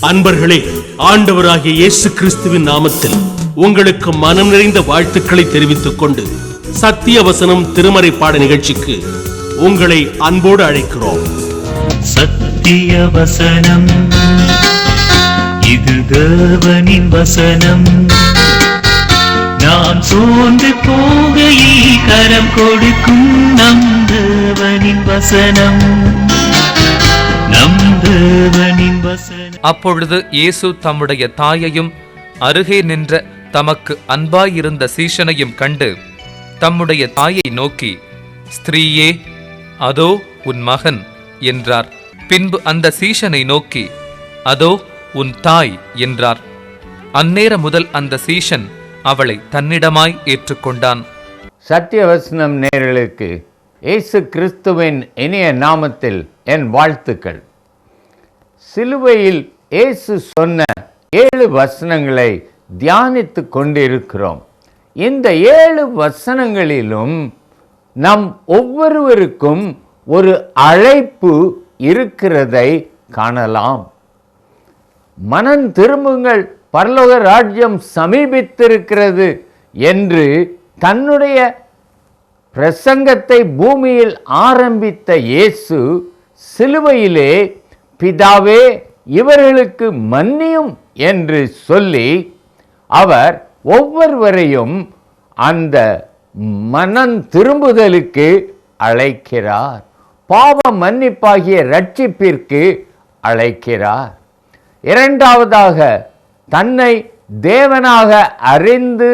அன்பர்களே, ஆண்டவராகிய இயேசு கிறிஸ்துவின் நாமத்தில் உங்களுக்கு மனம் நிறைந்த வாழ்த்துக்களை தெரிவித்துக் கொண்டு சத்திய வசனம் திருமறை பாட நிகழ்ச்சிக்கு உங்களை அன்போடு அழைக்கிறோம். சத்திய வசனம், இது தேவனின் வசனம். நாம் சோர்ந்து போகையில் கரம் கொடுக்கும் நம் தேவனின் வசனம். அப்பொழுது இயேசு தம்முடைய தாயையும் அருகே நின்ற தமக்கு அன்பாயிருந்த சீஷனையும் கண்டு தம்முடைய தாயை நோக்கி, ஸ்திரீயே, அதோ உன் மகன் என்றார். பின்பு அந்த சீஷனை நோக்கி, அதோ உன் தாய் என்றார். அந்நேர முதல் அந்த சீஷன் அவளை தன்னிடமாய் ஏற்றுக்கொண்டான். சத்தியவசனம் நேயர்களுக்கு இயேசு கிறிஸ்துவின் இனிய நாமத்தில் என் வாழ்த்துக்கள். சிலுவையில் இயேசு சொன்ன 7 வசனங்களை தியானித்து கொண்டிருக்கிறோம். இந்த 7 வசனங்களிலும் நம் ஒவ்வொருவருக்கும் ஒரு அழைப்பு இருக்கிறதை காணலாம். மனம் திரும்புங்கள், பரலோக ராஜ்யம் சமீபித்திருக்கிறது என்று தன்னுடைய பிரசங்கத்தை பூமியில் ஆரம்பித்த இயேசு சிலுவையிலே, பிதாவே, இவர்களுக்கு மன்னியும் என்று சொல்லி அவர் ஒவ்வொருவரையும் அந்த மனம் திரும்புதலுக்கு அழைக்கிறார். பாவ மன்னிப்பாகிய ரட்சிப்பிற்கு அழைக்கிறார். இரண்டாவதாக, தன்னை தேவனாக அறிந்து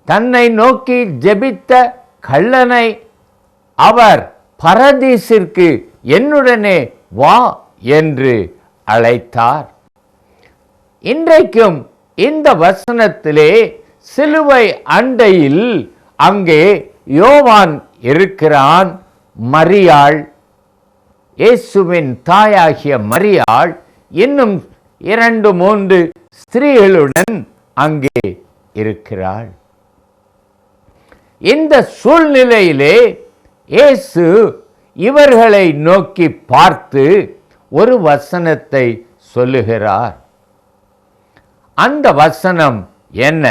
தன்னை நோக்கி ஜெபித்த கள்ளனை அவர் பரதீசிற்கு என்னுடனே வா என்று அழைத்தார். இன்றைக்கும் இந்த வசனத்திலே சிலுவை அண்டையில் அங்கே யோவான் இருக்கிறான். மரியாள், இயேசுவின் தாயாகிய மரியாள் இன்னும் 2-3 ஸ்திரீகளுடன் அங்கே இருக்கிறாள். இந்த சூழ்நிலையிலே இயேசு இவர்களை நோக்கி பார்த்து ஒரு வசனத்தை சொல்லுகிறார். அந்த வசனம் என்ன?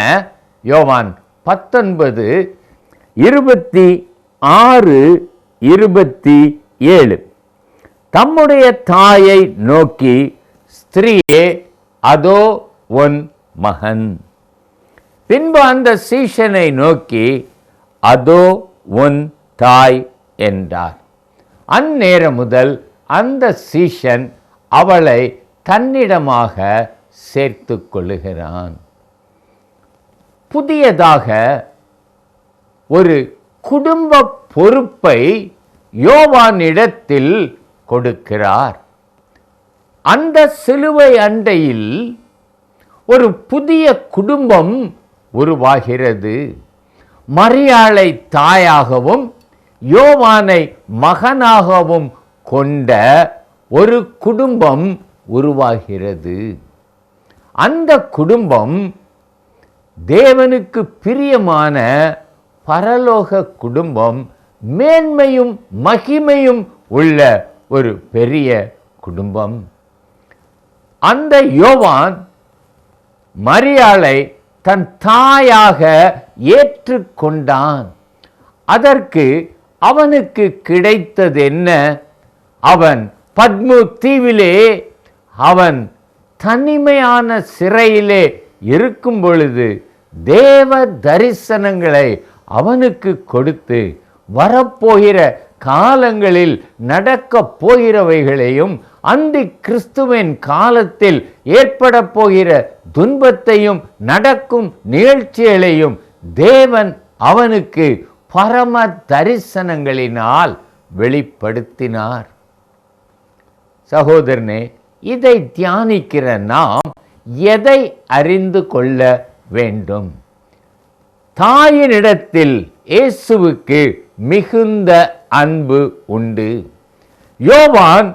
யோவான் 19:26-27. தம்முடைய தாயை நோக்கி, ஸ்திரீயே, அதோ உன் மகன். பின்பு அந்த சீஷனை நோக்கி, அதோ உன் தாய் என்றார். அந்நேர முதல் அந்த சீஷன் அவளை தன்னிடமாக சேர்த்து கொள்ளுகிறான். புதியதாக ஒரு குடும்ப பொறுப்பை யோவானிடத்தில் கொடுக்கிறார். அந்த சிலுவை அண்டையில் ஒரு புதிய குடும்பம் உருவாகிறது. மரியாளை தாயாகவும் யோவானை மகனாகவும் கொண்ட ஒரு குடும்பம் உருவாகிறது. அந்த குடும்பம் தேவனுக்கு பிரியமான பரலோக குடும்பம், மேன்மையும் மகிமையும் உள்ள ஒரு பெரிய குடும்பம். அந்த யோவான் மரியாளை தன் தாயாக ஏற்றுக்கொண்டான். அதற்கு அவனுக்கு கிடைத்தது என்ன? அவன் பத்மு தீவிலே, அவன் தனிமையான சிறையிலே இருக்கும் பொழுது தேவ தரிசனங்களை அவனுக்கு கொடுத்து வரப்போகிற காலங்களில் நடக்கப் போகிறவைகளையும் அந்தி கிறிஸ்துவின் காலத்தில் ஏற்பட போகிற துன்பத்தையும் நடக்கும் நிகழ்ச்சிகளையும் தேவன் அவனுக்கு பரம தரிசனங்களினால் வெளிப்படுத்தினார். சகோதரனே, இதை தியானிக்கிற நாம் எதை அறிந்து கொள்ள வேண்டும்? தாயினிடத்தில் இயேசுவுக்கு மிகுந்த அன்பு உண்டு. யோவான்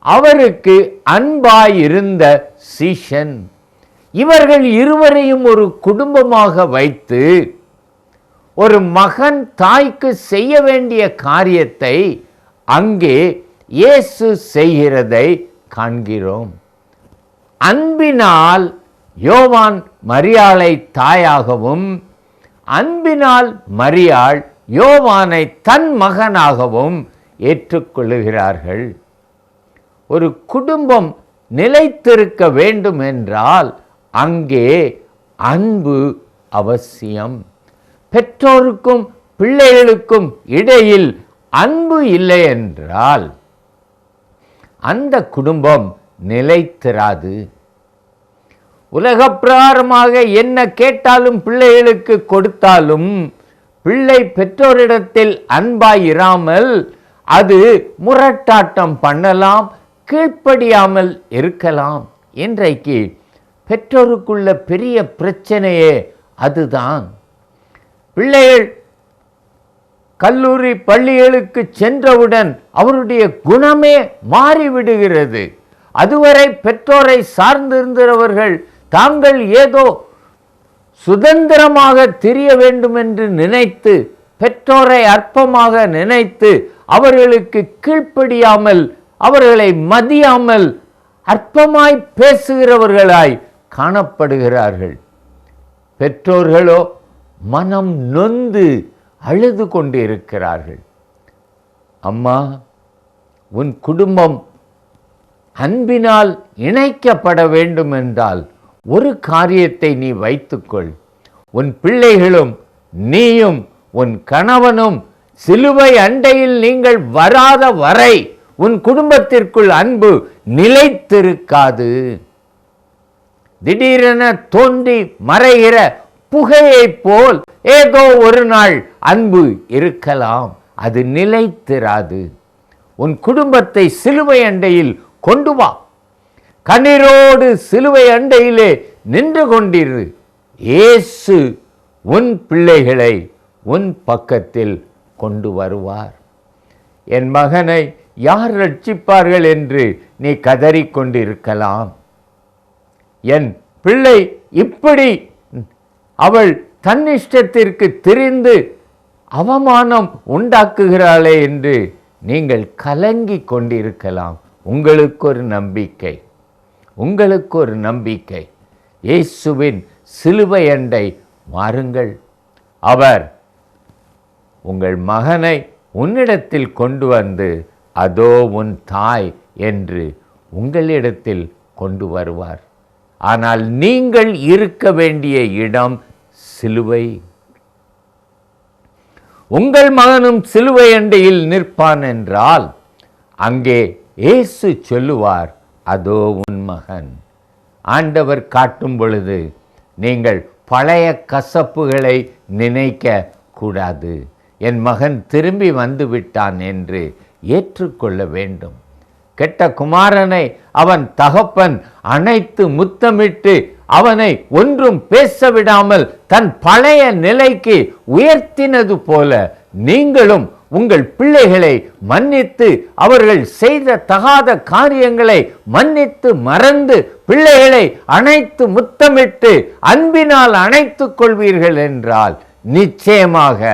அவருக்கு அன்பாயிருந்த சீஷன். இவர்கள் இருவரையும் ஒரு குடும்பமாக வைத்து ஒரு மகன் தாய்க்கு செய்ய வேண்டிய காரியத்தை அங்கே இயேசு செய்கிறதை காண்கிறோம். அன்பினால் யோவான் மரியாளை தாயாகவும், அன்பினால் மரியாள் யோவானை தன் மகனாகவும் ஏற்றுக்கொள்ளுகிறார்கள். ஒரு குடும்பம் நிலைத்திருக்க வேண்டும் என்றால் அங்கே அன்பு அவசியம். பெற்றோருக்கும் பிள்ளைகளுக்கும் இடையில் அன்பு இல்லை என்றால் அந்த குடும்பம் நிலைத்திராது. உலக பிரகாரமாக என்ன கேட்டாலும் பிள்ளைகளுக்கு கொடுத்தாலும் பிள்ளை பெற்றோரிடத்தில் அன்பாயிராமல் அது முரட்டாட்டம் பண்ணலாம், கீழ்ப்படியாமல் இருக்கலாம். இன்றைக்கு பெற்றோருக்குள்ள பெரிய பிரச்சனையே அதுதான். பிள்ளைகள் கல்லூரி பள்ளிகளுக்கு சென்றவுடன் அவருடைய குணமே மாறிவிடுகிறது. அதுவரை பெற்றோரை சார்ந்திருந்தவர்கள் தாங்கள் ஏதோ சுதந்திரமாக திரிய வேண்டும் என்று நினைத்து, பெற்றோரை அற்பமாக நினைத்து, அவர்களுக்கு கீழ்ப்படியாமல், அவர்களை மதியாமல், அற்பமாய் பேசுகிறவர்களாய் காணப்படுகிறார்கள். பெற்றோர்களோ மனம் நொந்து அழுது கொண்டு இருக்கிறார்கள். அம்மா, உன் குடும்பம் அன்பினால் இணைக்கப்பட வேண்டும் என்றால் ஒரு காரியத்தை நீ வைத்துக்கொள். உன் பிள்ளைகளும் நீயும் உன் கணவனும் சிலுவை அண்டையில் நீங்கள் வராத வரை உன் குடும்பத்திற்குள் அன்பு நிலைத்திருக்காது. திடீரென தோன்றி மறைகிற புகையைப் போல் ஏதோ ஒரு நாள் அன்பு இருக்கலாம், அது நிலைத்திராது. உன் குடும்பத்தை சிலுவை அண்டையில் கொண்டு வா. கண்ணீரோடு சிலுவை அண்டையிலே நின்று கொண்டிரு. இயேசு உன் பிள்ளைகளை உன் பக்கத்தில் கொண்டு வருவார். என் மகனை யார் ரட்சிப்பார்கள் என்று நீ கதறிக்கொண்டிருக்கலாம். என் பிள்ளை இப்படி அவள் தன்னிஷ்டத்திற்கு திரிந்து அவமானம் உண்டாக்குகிறாளே என்று நீங்கள் கலங்கி கொண்டிருக்கலாம். உங்களுக்கு ஒரு நம்பிக்கை, உங்களுக்கு ஒரு நம்பிக்கை. இயேசுவின் சிலுவை அண்டை வாருங்கள். அவர் உங்கள் மகனை உன்னிடத்தில் கொண்டு வந்து அதோ உன் தாய் என்று உங்களிடத்தில் கொண்டு வருவார். ஆனால் நீங்கள் இருக்க வேண்டிய இடம் சிலுவை. உங்கள் மகனும் சிலுவை அண்டையில் நிற்பான் என்றால் அங்கே இயேசு சொல்லுவார், அதோ உன் மகன். ஆண்டவர் காட்டும் பொழுது நீங்கள் பழைய கசப்புகளை நினைக்க கூடாது. என் மகன் திரும்பி வந்து விட்டான் என்று ஏற்றுக்கொள்ள வேண்டும். கெட்ட குமாரனை அவன் தகப்பன் அணைத்து முத்தமிட்டு அவனை ஒன்றும் பேச விடாமல் தன் பழைய நிலைக்கு உயர்த்தினது போல நீங்களும் உங்கள் பிள்ளைகளை மன்னித்து, அவர்கள் செய்த தகாத காரியங்களை மன்னித்து மறந்து பிள்ளைகளை அணைத்து முத்தமிட்டு அன்பினால் அணைத்துக் கொள்வீர்கள் என்றால் நிச்சயமாக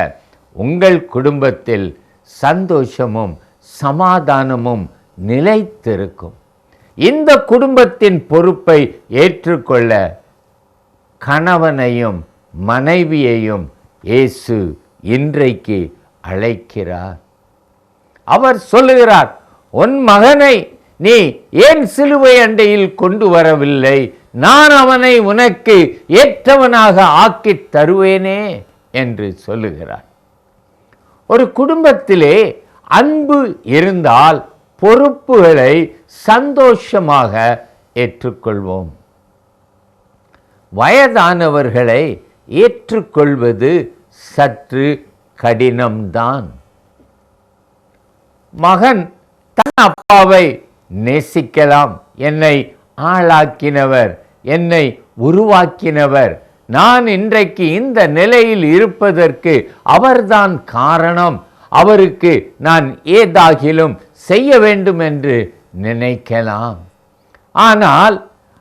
உங்கள் குடும்பத்தில் சந்தோஷமும் சமாதானமும் நிலைத்திருக்கும். இந்த குடும்பத்தின் பொறுப்பை ஏற்றுக்கொள்ள கணவனையும் மனைவியையும் இயேசு இன்றைக்கு அழைக்கிறார். அவர் சொல்லுகிறார், உன் மகனை நீ ஏன் சிலுவை அண்டையில் கொண்டு வரவில்லை? நான் அவனை உனக்கு ஏற்றவனாக ஆக்கித் தருவேனே என்று சொல்லுகிறார். ஒரு குடும்பத்திலே அன்பு இருந்தால் பொறுப்புகளை சந்தோஷமாக ஏற்றுக்கொள்வோம். வயதானவர்களை ஏற்றுக்கொள்வது சற்று கடினம்தான். மகன் தன் அப்பாவை நேசிக்கலாம். என்னை ஆளாக்கினவர், என்னை உருவாக்கினவர், நான் இன்றைக்கு இந்த நிலையில் இருப்பதற்கு அவர்தான் காரணம், அவருக்கு நான் ஏதாகிலும் செய்ய வேண்டும் என்று நினைக்கலாம். ஆனால்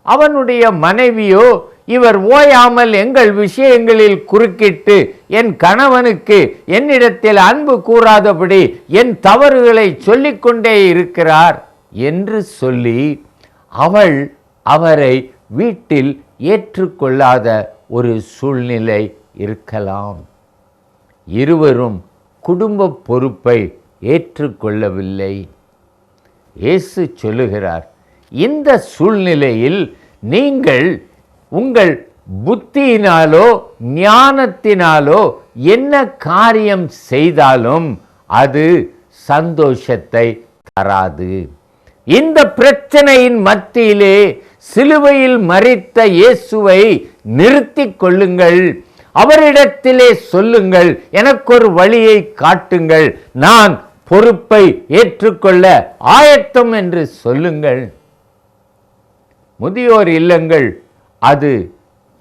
அவனுடைய மனைவியோ இவர் ஓயாமல் எங்கள் விஷயங்களில் குறுக்கிட்டு என் கணவனுக்கு என்னிடத்தில் அன்பு கூறாதபடி என் தவறுகளை சொல்லிக்கொண்டே இருக்கிறார் என்று சொல்லி அவள் அவரை வீட்டில் ஏற்றுக்கொள்ளாத ஒரு சூழ்நிலை இருக்கலாம். இருவரும் குடும்ப பொறுப்பை ஏற்றுக்கொள்ளவில்லை. இயேசு சொல்லுகிறார், இந்த சூழ்நிலையில் நீங்கள் உங்கள் புத்தியினாலோ ஞானத்தினாலோ என்ன காரியம் செய்தாலும் அது சந்தோஷத்தை தராது. இந்த பிரச்சனையின் மத்தியிலே சிலுவையில் மரித்த இயேசுவை நிறுத்திக் கொள்ளுங்கள். அவரிடத்திலே சொல்லுங்கள், எனக்கு ஒரு வழியை காட்டுங்கள், நான் பொறுப்பை ஏற்றுக்கொள்ள ஆயத்தம் என்று சொல்லுங்கள். முதியோர் இல்லங்கள் அது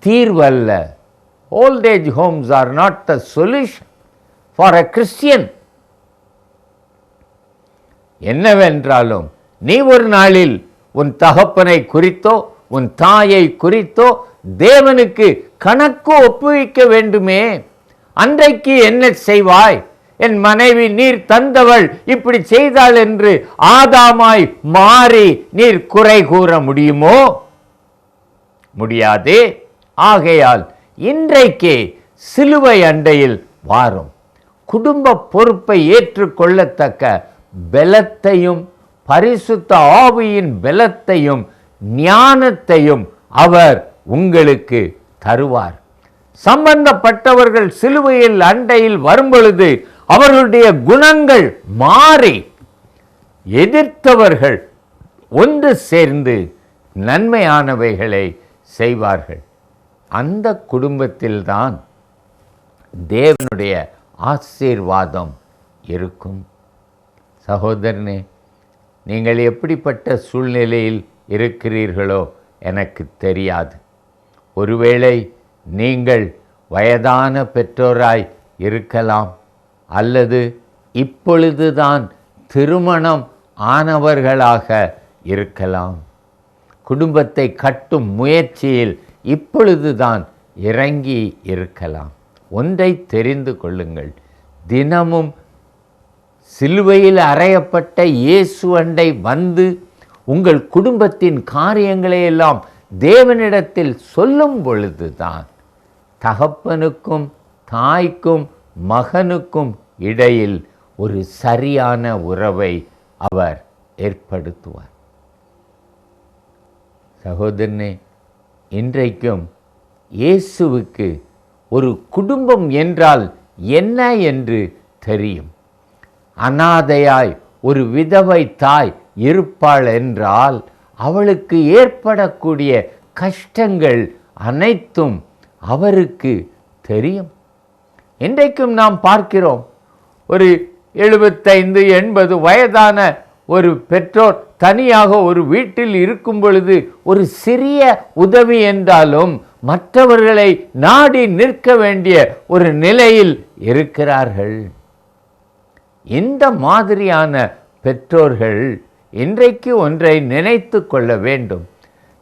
தீர்வல்ல. Old age homes are not the solution for a Christian. என்னவென்றாலும் நீ ஒரு நாளில் உன் தகப்பனை குறித்தோ உன் தாயை குறித்தோ தேவனுக்கு கணக்கு ஒப்புவிக்க வேண்டுமே. அன்றைக்கு என்ன செய்வாய்? என் மனைவி நீர் தந்தவள் இப்படி செய்தாள் என்று ஆதாமாய் மாறி நீர் குறை கூற முடியுமோ? முடியாதே. ஆகையால் இன்றைக்கே சிலுவை அண்டையில் வாரும். குடும்ப பொறுப்பை ஏற்றுக்கொள்ளத்தக்க பலத்தையும் பரிசுத்த ஆவியின் பலத்தையும் ஞானத்தையும் அவர் உங்களுக்கு தருவார். சம்பந்தப்பட்டவர்கள் சிலுவையில் அண்டையில் வரும்பொழுது அவர்களுடைய குணங்கள் மாறி எதிர்த்தவர்கள் ஒன்று சேர்ந்து நன்மையானவைகளை செய்வார்கள். அந்த குடும்பத்தில்தான் தேவனுடைய ஆசீர்வாதம் இருக்கும். சகோதரனே, நீங்கள் எப்படிப்பட்ட சூழ்நிலையில் இருக்கிறீர்களோ எனக்கு தெரியாது. ஒருவேளை நீங்கள் வயதான பெற்றோராய் இருக்கலாம், அல்லது இப்பொழுதுதான் திருமணம் ஆனவர்களாக இருக்கலாம். குடும்பத்தை கட்டும் முயற்சியில் இப்பொழுதுதான் இறங்கி இருக்கலாம். ஒன்றை தெரிந்து கொள்ளுங்கள், தினமும் சிலுவையில் அறையப்பட்ட இயேசு அண்டை வந்து உங்கள் குடும்பத்தின் காரியங்களை எல்லாம் தேவனிடத்தில் சொல்லும் பொழுதுதான் தகப்பனுக்கும் தாய்க்கும் மகனுக்கும் இடையில் ஒரு சரியான உறவை அவர் ஏற்படுத்துவார். சகோதரனே, இன்றைக்கும் இயேசுவுக்கு ஒரு குடும்பம் என்றால் என்ன என்று தெரியும். அனாதையாய் ஒரு விதவை தாய் இருப்பாள் என்றால் அவளுக்கு ஏற்படக்கூடிய கஷ்டங்கள் அனைத்தும் அவருக்கு தெரியும். இன்றைக்கும் நாம் பார்க்கிறோம், ஒரு 75-80 வயதான ஒரு பெற்றோர் தனியாக ஒரு வீட்டில் இருக்கும் பொழுது ஒரு சிறிய உதவி என்றாலும் மற்றவர்களை நாடி நிற்க வேண்டிய ஒரு நிலையில் இருக்கிறார்கள். இந்த மாதிரியான பெற்றோர்கள் இன்றைக்கு ஒன்றை நினைத்து கொள்ள வேண்டும்.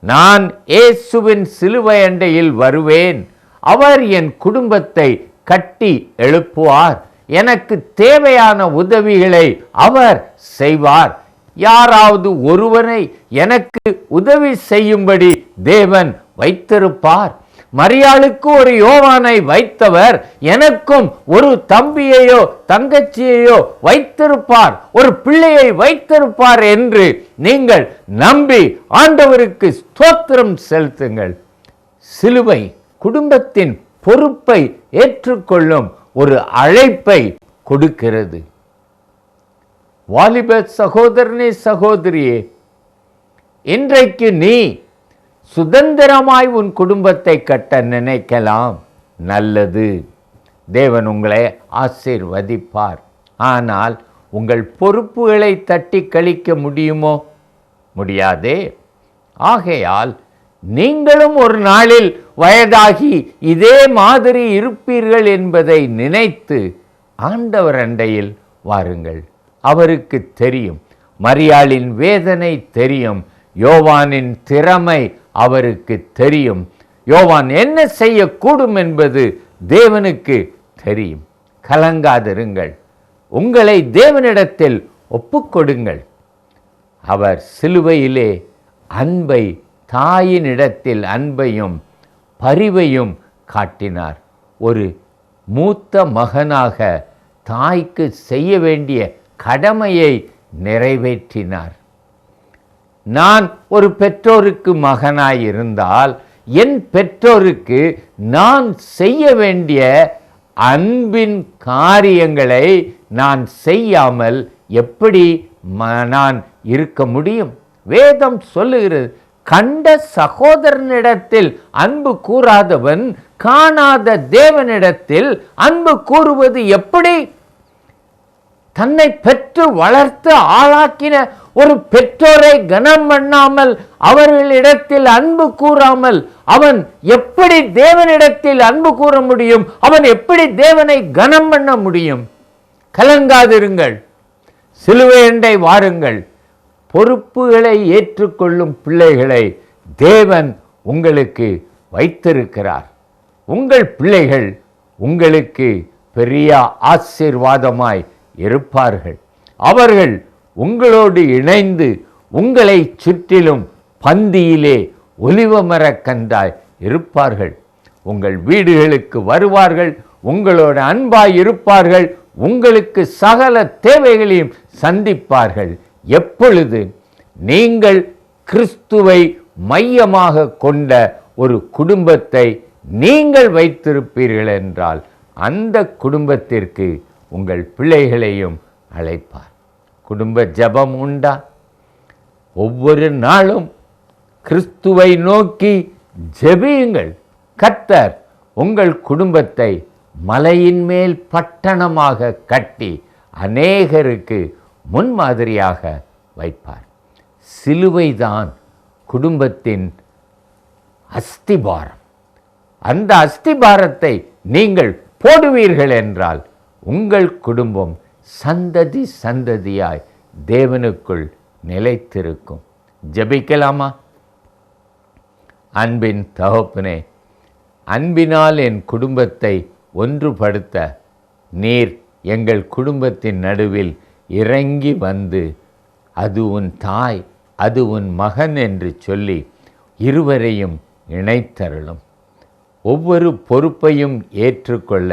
நான் இயேசுவின் சிலுவை அண்டையில் வருவேன், அவர் என் குடும்பத்தை கட்டி எழுப்புவார், எனக்கு தேவையான உதவிகளை அவர் செய்வார். யாராவது ஒருவனை எனக்கு உதவி செய்யும்படி தேவன் வைத்திருப்பார். மரியாளுக்கு ஒரு யோவானை வைத்தவர் எனக்கும் ஒரு தம்பியையோ தங்கச்சியையோ வைத்திருப்பார், ஒரு பிள்ளையை வைத்திருப்பார் என்று நீங்கள் நம்பி ஆண்டவருக்கு ஸ்தோத்திரம் செலுத்துங்கள். சிலுவை குடும்பத்தின் பொறுப்பை ஏற்றுக்கொள்ளும் ஒரு அழைப்பை கொடுக்கிறது. வாலிப சகோதரனே, சகோதரியே, இன்றைக்கு நீ சுதந்திரமாய் உன் குடும்பத்தை கட்ட நினைக்கலாம், நல்லது, தேவன் உங்களை ஆசீர்வதிப்பார். ஆனால் உங்கள் பொறுப்புகளை தட்டி கழிக்க முடியுமோ? முடியாதே. ஆகையால் நீங்களும் ஒரு நாளில் வயதாகி இதே மாதிரி இருப்பீர்கள் என்பதை நினைத்து ஆண்டவர் அண்டையில் வாருங்கள். அவருக்கு தெரியும், மரியாளின் வேதனை தெரியும், யோவானின் திறமை அவருக்கு தெரியும். யோவான் என்ன செய்யக்கூடும் என்பது தேவனுக்கு தெரியும். கலங்காதிருங்கள், உங்களை தேவனிடத்தில் ஒப்புக்கொடுங்கள். அவர் சிலுவையிலே அன்பை, தாயினிடத்தில் அன்பையும் பரிவையும் காட்டினார். ஒரு மூத்த மகனாக தாய்க்கு செய்ய வேண்டிய கடமையை நிறைவேற்றினார். நான் ஒரு பெற்றோருக்கு மகனாயிருந்தால் என் பெற்றோருக்கு நான் செய்ய வேண்டிய அன்பின் காரியங்களை நான் செய்யாமல் எப்படி நான் இருக்க முடியும்? வேதம் சொல்லுகிறது, கண்ட சகோதரனிடத்தில் அன்பு கூறாதவன் காணாத தேவனிடத்தில் அன்பு கூறுவது எப்படி? தன்னை பெற்று வளர்த்து ஆளாக்கின ஒரு பெற்றோரை கனம் பண்ணாமல், அவர்களிடத்தில் அன்பு கூறாமல் அவன் எப்படி தேவனிடத்தில் அன்பு கூற முடியும்? அவன் எப்படி தேவனை கனம் பண்ண முடியும்? கலங்காதிருங்கள், சிலுவை அண்டை வாருங்கள். பொறுப்புகளை ஏற்றுக்கொள்ளும் பிள்ளைகளை தேவன் உங்களுக்கு வைத்திருக்கிறார். உங்கள் பிள்ளைகள் உங்களுக்கு பெரிய ஆசீர்வாதமாய் இருப்பார்கள். அவர்கள் உங்களோடு இணைந்து உங்களை சுற்றிலும் பந்தியிலே ஒலிவமரக்கன்றாய் இருப்பார்கள். உங்கள் வீடுகளுக்கு வருவார்கள், உங்களோட அன்பாய் இருப்பார்கள், உங்களுக்கு சகல தேவைகளையும் சந்திப்பார்கள். எப்பொழுது நீங்கள் கிறிஸ்துவை மையமாக கொண்ட ஒரு குடும்பத்தை நீங்கள் வைத்திருப்பீர்கள் என்றால் அந்த குடும்பத்திற்கு உங்கள் பிள்ளைகளையும் அழைப்பார். குடும்ப ஜெபம் உண்டா? ஒவ்வொரு நாளும் கிறிஸ்துவை நோக்கி ஜெபியுங்கள். கர்த்தர் உங்கள் குடும்பத்தை மலையின் மேல் பட்டணமாக கட்டி அநேகருக்கு முன்மாதிரியாக வைப்பார். சிலுவைதான் குடும்பத்தின் அஸ்திபாரம். அந்த அஸ்திபாரத்தை நீங்கள் போடுவீர்கள் என்றால் உங்கள் குடும்பம் சந்ததி சந்ததியாய் தேவனுக்குள் நிலைத்திருக்கும். ஜெபிக்கலாமா? அன்பின் தகப்பனே, அன்பினால் என் குடும்பத்தை ஒன்றுபடுத்த நீர் எங்கள் குடும்பத்தின் நடுவில் இறங்கி வந்து அது உன் தாய், அது உன் மகன் என்று சொல்லி இருவரையும் இணைத்தருளும். ஒவ்வொரு பொறுப்பையும் ஏற்றுக்கொள்ள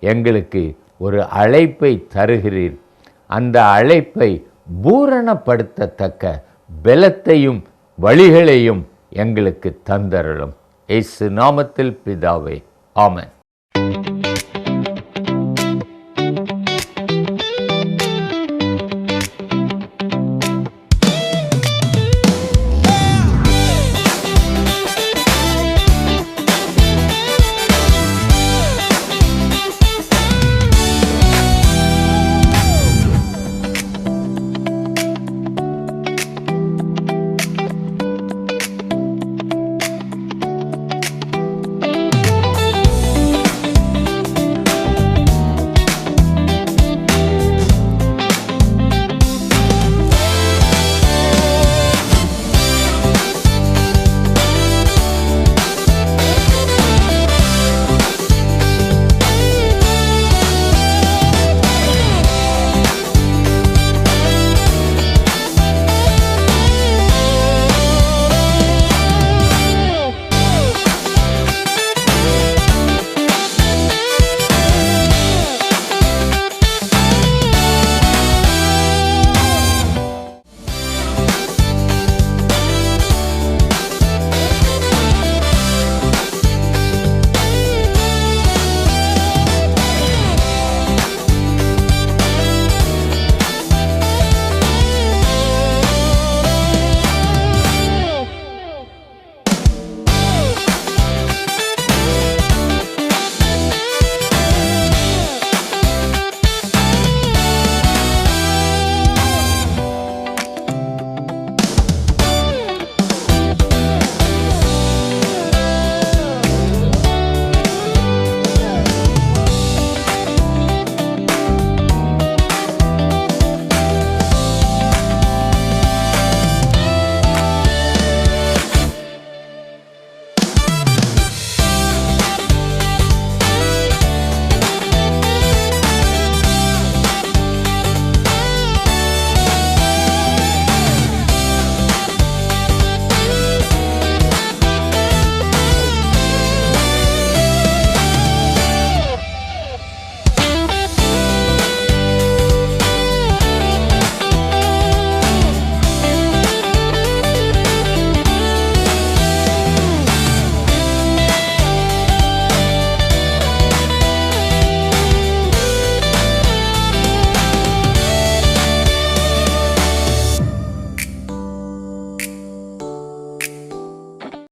எங்களுக்கு ஒரு அழைப்பை தருகிறீர். அந்த அழைப்பை பூரணப்படுத்தத்தக்க பலத்தையும் வழிகளையும் எங்களுக்கு தந்தருளும். இயேசு நாமத்தில் பிதாவே, ஆமென்.